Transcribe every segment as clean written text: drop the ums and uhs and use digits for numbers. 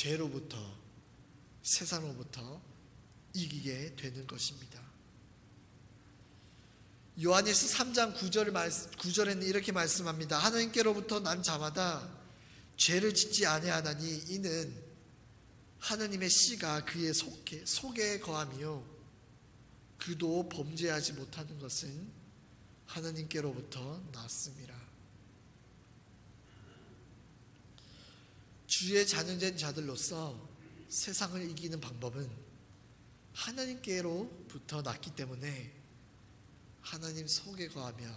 죄로부터, 세상으로부터 이기게 되는 것입니다. 요한일서 3장 9절에는 이렇게 말씀합니다. 하나님께로부터 난 자마다 죄를 짓지 아니하나니 이는 하나님의 씨가 그의 속에 거하며 그도 범죄하지 못하는 것은 하나님께로부터 났음이라. 주의 자녀된 자들로서 세상을 이기는 방법은 하나님께로부터 났기 때문에 하나님 속에 거하며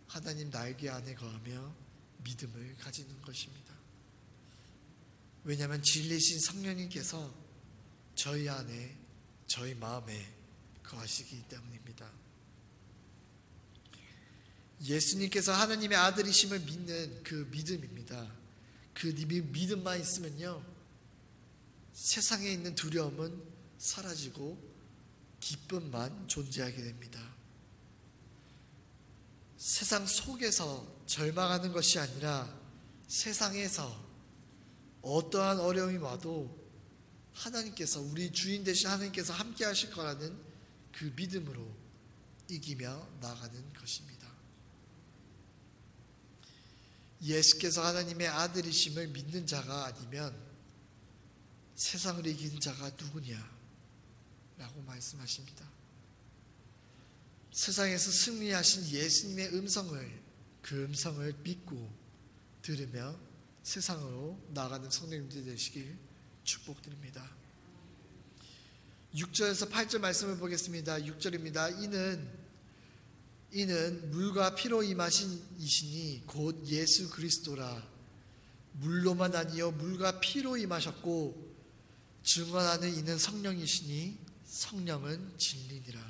하나님 날개 안에 거하며 믿음을 가지는 것입니다. 왜냐하면 진리신 성령님께서 저희 안에, 저희 마음에 거하시기 때문입니다. 예수님께서 하나님의 아들이심을 믿는 그 믿음입니다. 그 믿음만 있으면요, 세상에 있는 두려움은 사라지고 기쁨만 존재하게 됩니다. 세상 속에서 절망하는 것이 아니라 세상에서 어떠한 어려움이 와도 하나님께서, 우리 주인 되신 하나님께서 함께 하실 거라는 그 믿음으로 이기며 나가는 것입니다. 예수께서 하나님의 아들이심을 믿는 자가 아니면 세상을 이기는 자가 누구냐 라고 말씀하십니다. 세상에서 승리하신 예수님의 그 음성을 믿고 들으며 세상으로 나가는 성도님들 되시길 축복드립니다. 6절에서 8절 말씀을 보겠습니다. 6절입니다. 이는 물과 피로 임하신 이시니 곧 예수 그리스도라. 물로만 아니요 물과 피로 임하셨고 증언하는 이는 성령이시니 성령은 진리니라.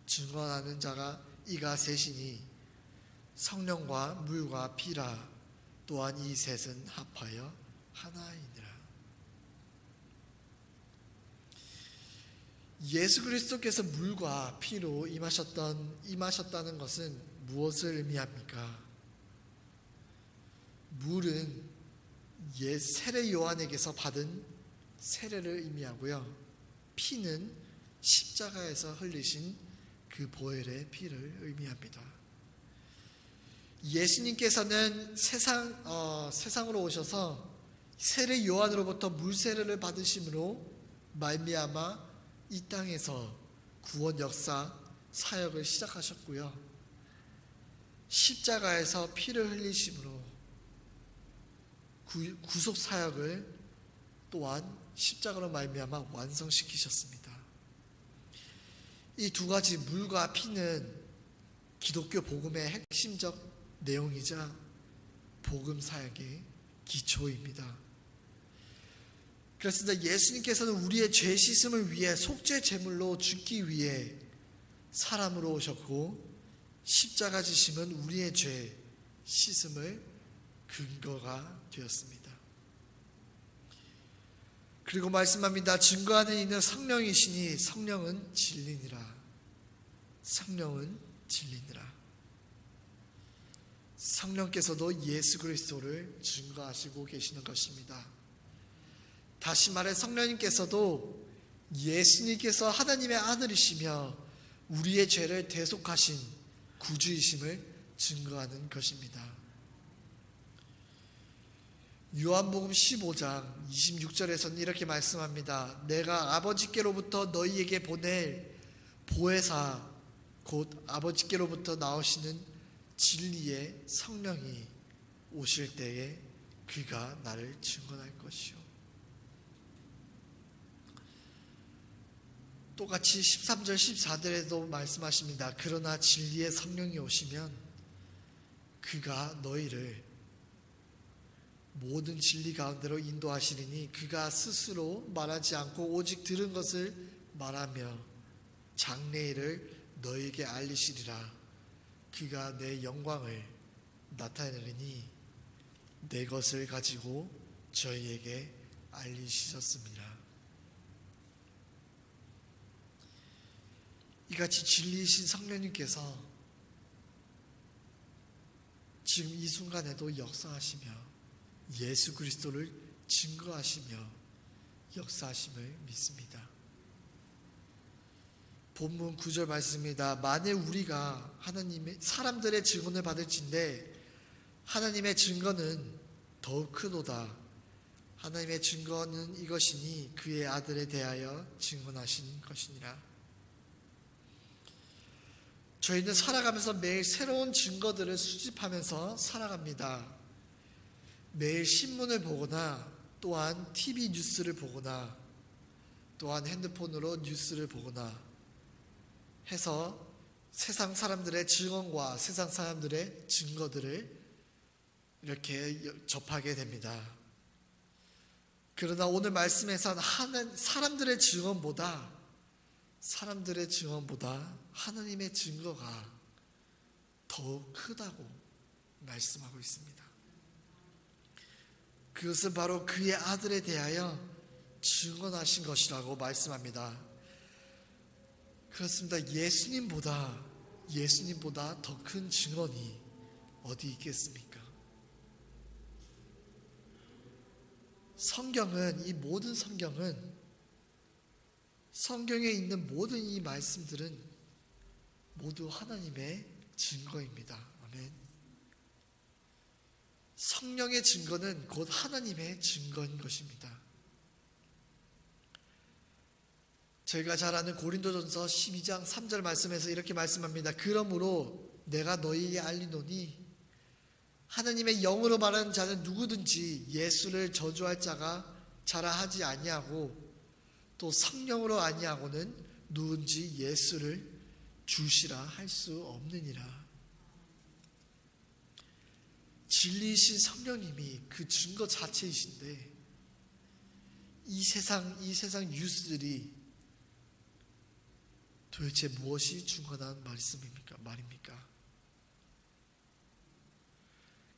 증언하는 자가 이가 셋이니 성령과 물과 피라. 또한 이 셋은 합하여 하나이니라. 예수 그리스도께서 물과 피로 임하셨다는 것은 무엇을 의미합니까? 물은 세례 요한에게서 받은 세례를 의미하고요, 피는 십자가에서 흘리신 그 보혈의 피를 의미합니다. 예수님께서는 세상으로 오셔서 세례 요한으로부터 물 세례를 받으심으로 말미암아 이 땅에서 구원 역사 사역을 시작하셨고요, 십자가에서 피를 흘리심으로 구속 사역을 또한 십자가로 말미암아 완성시키셨습니다. 이 두 가지 물과 피는 기독교 복음의 핵심적 내용이자 복음 사역의 기초입니다. 그렇습니다. 예수님께서는 우리의 죄 씻음을 위해 속죄 제물로 죽기 위해 사람으로 오셨고, 십자가 지심은 우리의 죄 씻음을 근거가 되었습니다. 그리고 말씀합니다. 증거하는 이는 성령이시니 성령은 진리니라. 성령은 진리니라. 성령께서도 예수 그리스도를 증거하시고 계시는 것입니다. 다시 말해 성령님께서도 예수님께서 하나님의 아들이시며 우리의 죄를 대속하신 구주이심을 증거하는 것입니다. 요한복음 15장 26절에서는 이렇게 말씀합니다. 내가 아버지께로부터 너희에게 보낼 보혜사 곧 아버지께로부터 나오시는 진리의 성령이 오실 때에 그가 나를 증언할 것이요. 똑같이 13절 14절에도 말씀하십니다. 그러나 진리의 성령이 오시면 그가 너희를 모든 진리 가운데로 인도하시리니 그가 스스로 말하지 않고 오직 들은 것을 말하며 장래일을 너희에게 알리시리라. 그가 내 영광을 나타내리니 내 것을 가지고 저희에게 알리셨습니다. 이같이 진리이신 성령님께서 지금 이 순간에도 역사하시며 예수 그리스도를 증거하시며 역사하심을 믿습니다. 본문 9절 말씀입니다. 만일 우리가 하나님의 사람들의 증언을 받을진대 하나님의 증거는 더욱 크도다. 하나님의 증거는 이것이니 그의 아들에 대하여 증언하신 것이니라. 저희는 살아가면서 매일 새로운 증거들을 수집하면서 살아갑니다. 매일 신문을 보거나 또한 TV 뉴스를 보거나 또한 핸드폰으로 뉴스를 보거나 해서 세상 사람들의 증언과 세상 사람들의 증거들을 이렇게 접하게 됩니다. 그러나 오늘 말씀에서는 사람들의 증언보다 하나님의 증거가 더욱 크다고 말씀하고 있습니다. 그것은 바로 그의 아들에 대하여 증언하신 것이라고 말씀합니다. 그렇습니다. 예수님보다 더 큰 증언이 어디 있겠습니까? 이 모든 성경에 있는 모든 이 말씀들은 모두 하나님의 증거입니다. 아멘. 성령의 증거는 곧 하나님의 증거인 것입니다. 저희가 잘 아는 고린도전서 12장 3절 말씀에서 이렇게 말씀합니다. 그러므로 내가 너희에게 알리노니 하나님의 영으로 말하는 자는 누구든지 예수를 저주할 자가 자라하지 아니하고 또 성령으로 아니하고는 누군지 예수를 주시라 할 수 없느니라. 진리이신 성령님이 그 증거 자체이신데 이 세상 뉴스들이 도대체 무엇이 중요한 말입니까?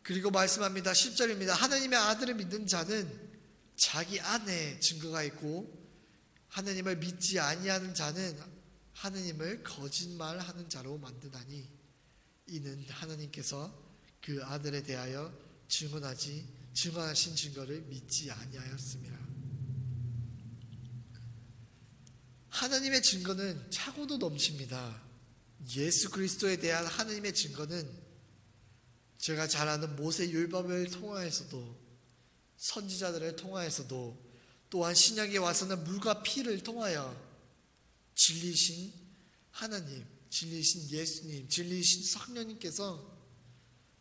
그리고 말씀합니다. 10절입니다. 하나님의 아들을 믿는 자는 자기 안에 증거가 있고 하나님을 믿지 아니하는 자는 하나님을 거짓말하는 자로 만드나니 이는 하나님께서 그 아들에 대하여 증언하신 증거를 믿지 아니하였습니다. 하나님의 증거는 차고도 넘칩니다. 예수 그리스도에 대한 하나님의 증거는 제가 잘 아는 모세 율법을 통하여서도 선지자들을 통하여서도 또한 신약에 와서는 물과 피를 통하여 진리이신 하나님, 진리이신 예수님, 진리이신 성령님께서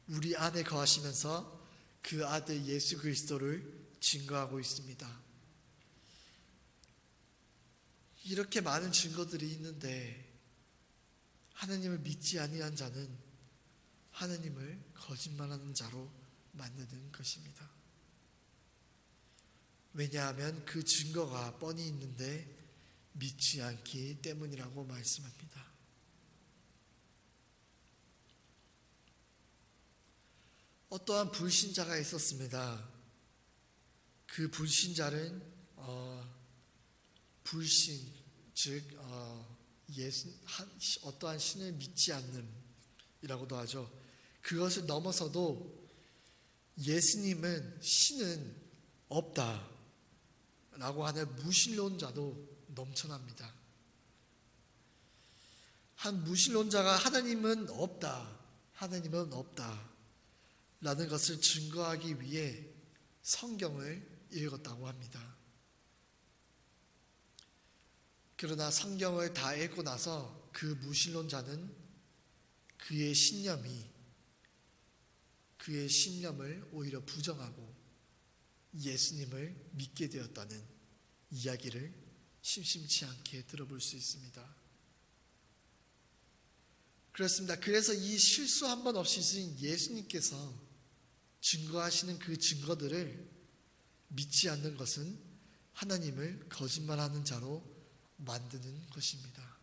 우리 안에 거하시면서 그 아들 예수 그리스도를 증거하고 있습니다. 이렇게 많은 증거들이 있는데 하나님을 믿지 아니한 자는 하나님을 거짓말하는 자로 만드는 것입니다. 왜냐하면 그 증거가 뻔히 있는데 믿지 않기 때문이라고 말씀합니다. 어떠한 불신자가 있었습니다. 그 불신자는 불신, 즉 어떠한 신을 믿지 않는이라고도 하죠. 그것을 넘어서도 예수님은 신은 없다 라고 하는 무신론자도 넘쳐납니다. 한 무신론자가 하나님은 없다 라는 것을 증거하기 위해 성경을 읽었다고 합니다. 그러나 성경을 다 읽고 나서 그 무신론자는 그의 신념을 오히려 부정하고 예수님을 믿게 되었다는 이야기를 심심치 않게 들어볼 수 있습니다. 그렇습니다. 그래서 이 실수 한 번 없이 쓰신 예수님께서 증거하시는 그 증거들을 믿지 않는 것은 하나님을 거짓말하는 자로 만드는 것입니다.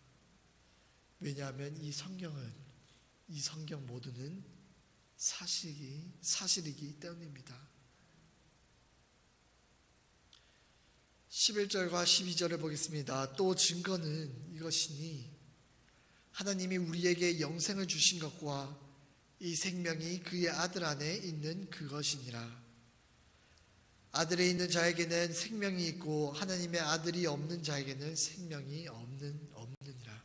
왜냐하면 이 성경 모두는 사실이기 때문입니다. 11절과 12절을 보겠습니다. 또 증거는 이것이니 하나님이 우리에게 영생을 주신 것과 이 생명이 그의 아들 안에 있는 그것이니라. 아들에 있는 자에게는 생명이 있고 하나님의 아들이 없는 자에게는 생명이 없느니라.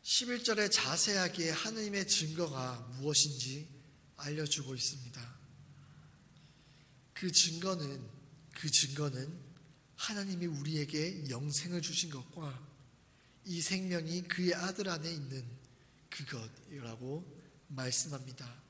11절에 자세하게 하나님의 증거가 무엇인지 알려주고 있습니다. 그 증거는 하나님이 우리에게 영생을 주신 것과 이 생명이 그의 아들 안에 있는 그것이라고 말씀합니다.